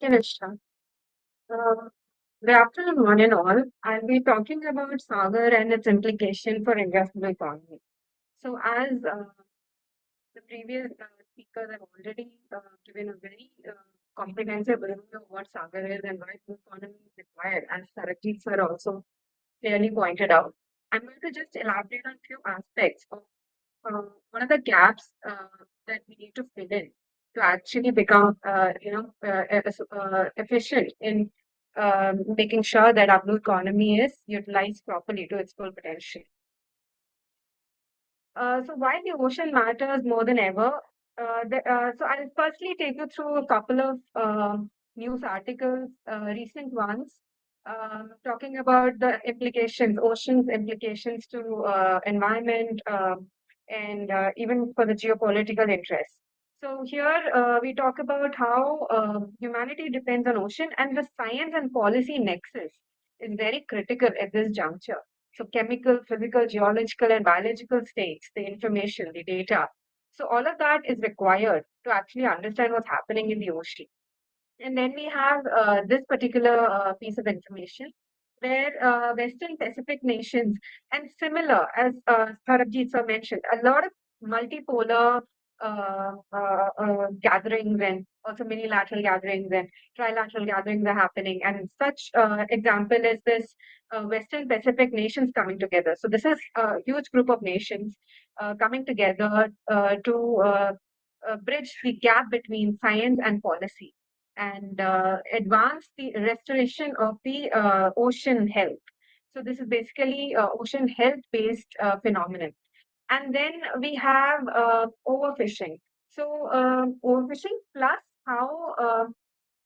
Okay, Nishta. Uh, Good afternoon, one and all. I'll be talking about SAGAR and its implication for India's blue economy. So, as the previous speakers have already given a very comprehensive overview of what SAGAR is and why blue economy is required, as Sarajit sir also clearly pointed out, I'm going to just elaborate on few aspects of what are the gaps that we need to fill in to actually become, efficient in making sure that our blue economy is utilized properly to its full potential. So while the ocean matters more than ever, so I'll firstly take you through a couple of news articles, recent ones, talking about the implications, ocean's implications to environment and even for the geopolitical interests. So here we talk about how humanity depends on ocean, and the science and policy nexus is very critical at this juncture. So chemical, physical, geological, and biological states, the information, the data. So all of that is required to actually understand what's happening in the ocean. And then we have this particular piece of information where Western Pacific nations, and similar as Sarabjit sir mentioned, a lot of multipolar gatherings and also minilateral gatherings and trilateral gatherings are happening. And such example is this Western Pacific nations coming together. So this is a huge group of nations coming together to bridge the gap between science and policy and advance the restoration of the ocean health. So this is basically ocean health-based phenomenon. And then we have overfishing. So overfishing plus how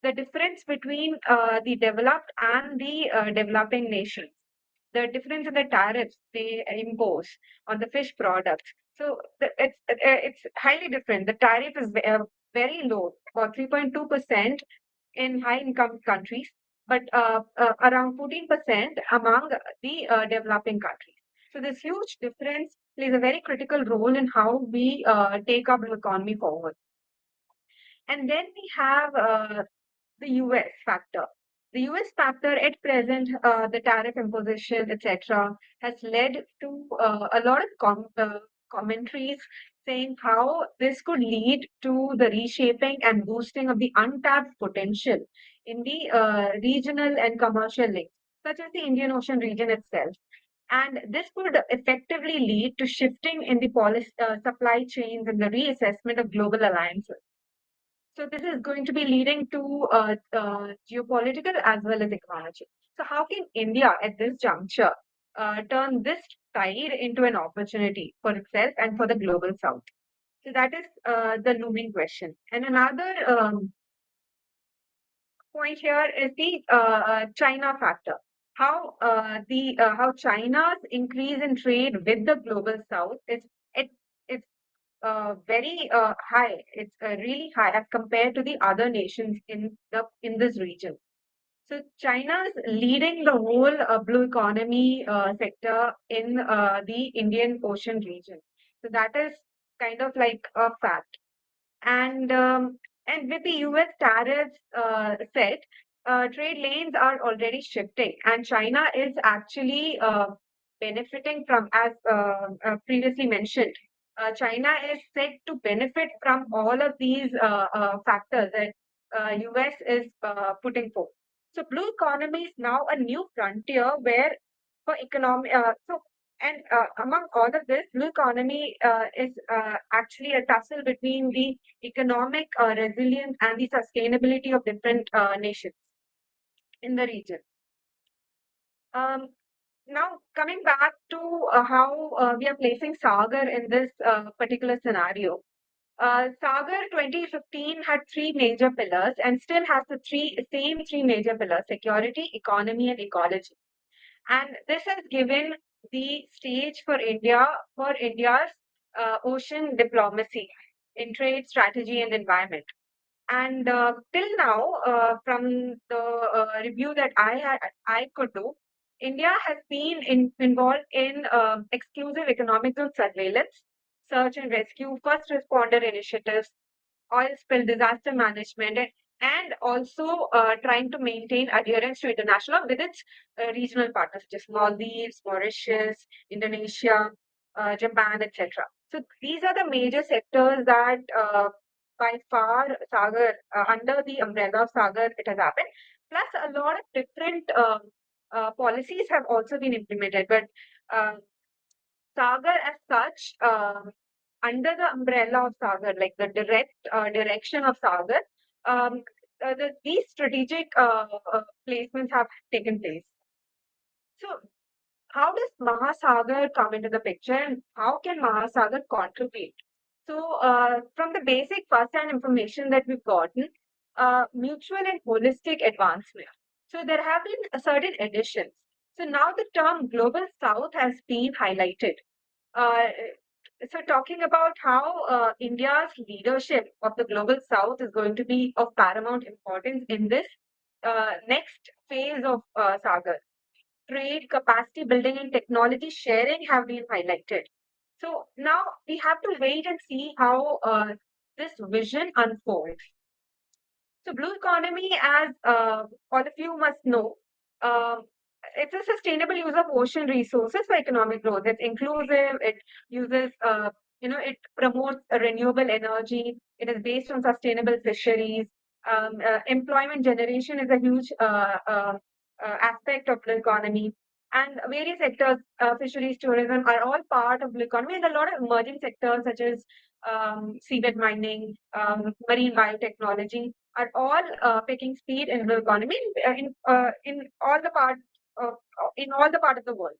the difference between the developed and the developing nations, the difference in the tariffs they impose on the fish products. So it's highly different. The tariff is very low, about 3.2% in high income countries, but around 14% among the developing countries. So this huge difference plays a very critical role in how we take our economy forward. And then we have the US factor. The US factor at present, the tariff imposition, etc., has led to a lot of commentaries saying how this could lead to the reshaping and boosting of the untapped potential in the regional and commercial links, such as the Indian Ocean region itself. And this could effectively lead to shifting in the policy, supply chains and the reassessment of global alliances. So this is going to be leading to geopolitical as well as ecology. So how can India at this juncture turn this tide into an opportunity for itself and for the global south? So that is the looming question. And another point here is the China factor. How China's increase in trade with the global south is it's very high. It's really high as compared to the other nations in this region. So China is leading the whole blue economy sector in the Indian Ocean region. So that is kind of like a fact. And with the US tariffs set, trade lanes are already shifting, and China is actually benefiting from, as previously mentioned. China is said to benefit from all of these factors that US is putting forth. So blue economy is now a new frontier where for economic. And among all of this, blue economy is actually a tussle between the economic resilience and the sustainability of different nations in the region. Um, Now, coming back to how we are placing SAGAR in this particular scenario. SAGAR 2015 had three major pillars and still has the same three major pillars: security, economy, and ecology. And this has given the stage for India's ocean diplomacy in trade, strategy, and environment. And till now, from the review that I could do, India has been involved in exclusive economic zone surveillance, search and rescue, first responder initiatives, oil spill disaster management, and and also trying to maintain adherence to international with its regional partners, such as Maldives, Mauritius, Indonesia, Japan, etc. So these are the major sectors that by far SAGAR, under the umbrella of SAGAR, it has happened. Plus, a lot of different policies have also been implemented. But uh, SAGAR as such, under the umbrella of SAGAR, like the direct direction of SAGAR, these strategic placements have taken place. So, how does Mahasagar come into the picture and how can Mahasagar contribute? So, from the basic first-hand information that we've gotten, mutual and holistic advancement. So, there have been certain additions. So, now the term Global South has been highlighted. Uh, so, talking about how India's leadership of the Global South is going to be of paramount importance in this next phase of Sagar. Trade, capacity building, and technology sharing have been highlighted. So now we have to wait and see how this vision unfolds. So blue economy, as all of you must know, um, it's a sustainable use of ocean resources for economic growth. It's inclusive. It uses, it promotes a renewable energy. It is based on sustainable fisheries. Employment generation is a huge aspect of blue economy. And various sectors, fisheries, tourism, are all part of blue economy. And a lot of emerging sectors such as seabed mining, marine biotechnology, are all picking speed in the economy in all the part of the world.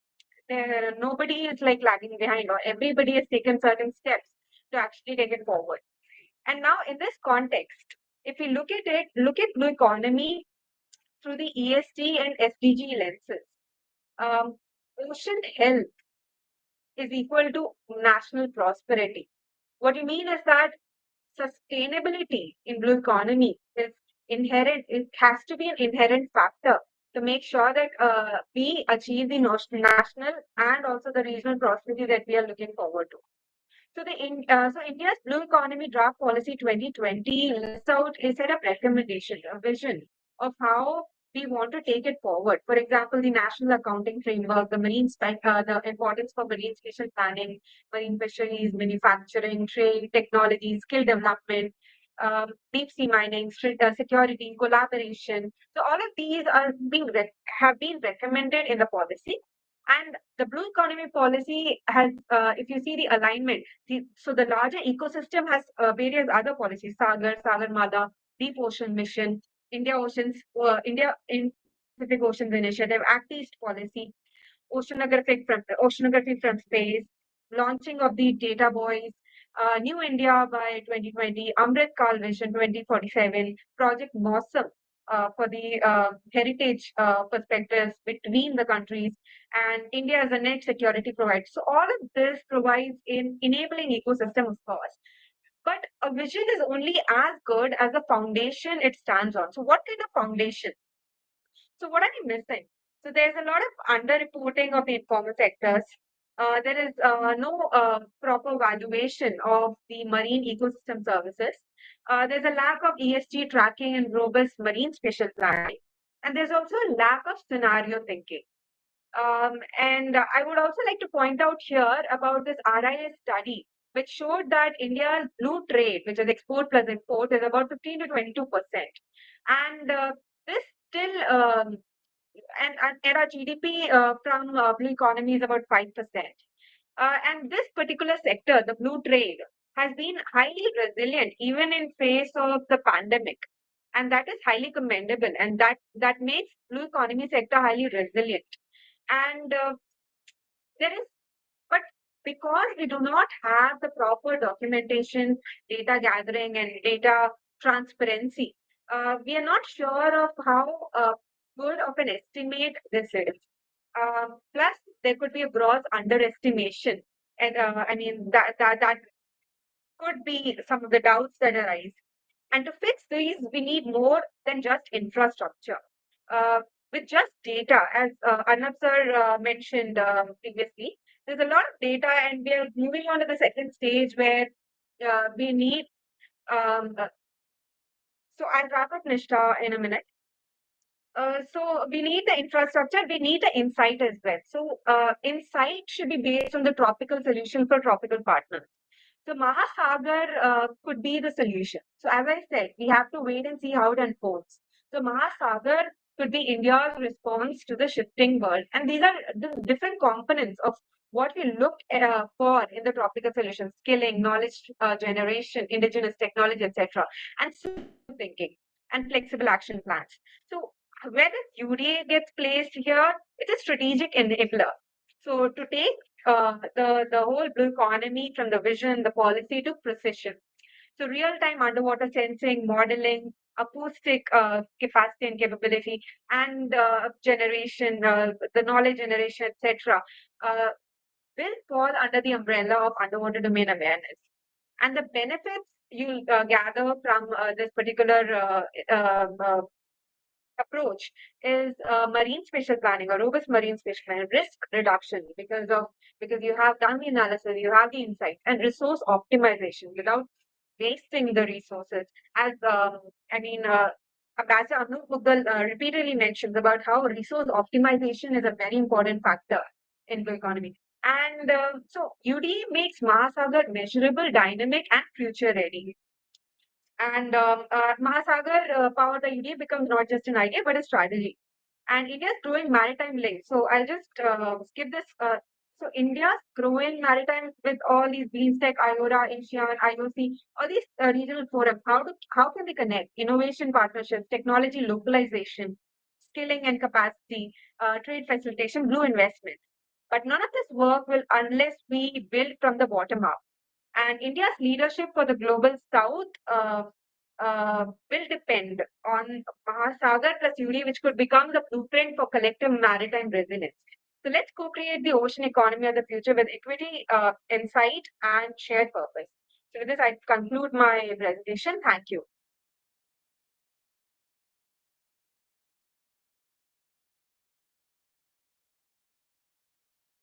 Nobody is like lagging behind, or everybody has taken certain steps to actually take it forward. And now, in this context, if we look at it, look at blue economy through the ESG and SDG lenses. Ocean health is equal to national prosperity. What you mean is that sustainability in blue economy is inherent. It has to be an inherent factor to make sure that we achieve the national and also the regional prosperity that we are looking forward to. So India's Blue Economy Draft Policy 2020 lists out a set of recommendations, a vision of how we want to take it forward. For example, the National Accounting Framework, the importance for marine spatial planning, marine fisheries, manufacturing, trade, technology, skill development, deep sea mining, security, collaboration. So all of these have been recommended in the policy. And the blue economy policy has, if you see the alignment, so the larger ecosystem has various other policies: Sagar, Sagarmala, Deep Ocean Mission, India in Pacific Oceans Initiative, Act East policy, oceanography from space, launching of the Data Boys, New India by 2020, Amrit Kal Vision 2047, Project Mosam for the heritage perspectives between the countries, and India as a net security provider. So all of this provides in enabling ecosystem, of course. But a vision is only as good as the foundation it stands on. So what kind of foundation? So what are we missing? So there's a lot of underreporting of the informal sectors. There is no proper valuation of the marine ecosystem services. There's a lack of ESG tracking and robust marine spatial planning. And there's also a lack of scenario thinking. And I would also like to point out here about this RIS study, which showed that India's blue trade, which is export plus import, is about 15 to 22%. And this still, and our GDP from blue economy is about 5%. And this particular sector, the blue trade, has been highly resilient even in face of the pandemic. And that is highly commendable. And that makes blue economy sector highly resilient. And there is, but because we do not have the proper documentation, data gathering, and data transparency, we are not sure of how good of an estimate this is. Plus, there could be a gross underestimation, and I mean that could be some of the doubts that arise. And to fix these, we need more than just infrastructure. Uh, with just data, as Arnab sir mentioned previously, there's a lot of data, and we are moving on to the second stage where we need um, uh, So I'll wrap up, Nishta, in a minute. So we need the infrastructure, we need the insight as well. So insight should be based on the tropical solution for tropical partners. So Mahasagar could be the solution. So as I said, we have to wait and see how it unfolds. So Mahasagar could be India's response to the shifting world. And these are the different components of what we look for in the tropical solutions: skilling, knowledge generation, indigenous technology, etc. And thinking and flexible action plans. So where does UDA gets placed here? It's a strategic enabler. So to take the whole blue economy from the vision, the policy to precision. So real-time underwater sensing, modeling, acoustic capacity and capability, and generation, the knowledge generation, etc., uh, will fall under the umbrella of underwater domain awareness. And the benefits you gather from this particular approach is marine spatial planning, a robust marine spatial planning, risk reduction because you have done the analysis, you have the insights, and resource optimization without wasting the resources. As Ambassador Anup Mughal repeatedly mentions about how resource optimization is a very important factor in the economy. And so UD makes Mahasagar measurable, dynamic, and future ready. And Mahasagar Power by UDA becomes not just an idea but a strategy. And India's growing maritime link. So I'll just skip this. So India's growing maritime with all these BIMSTEC, IORA, ASEAN, IOC, all these regional forums. How can we connect innovation partnerships, technology localization, skilling and capacity, trade facilitation, blue investment? But none of this work will unless we build from the bottom up. And India's leadership for the global south will depend on Mahasagar plus UD, which could become the blueprint for collective maritime resilience. So let's co-create the ocean economy of the future with equity, insight, and shared purpose. So with this, I conclude my presentation. Thank you.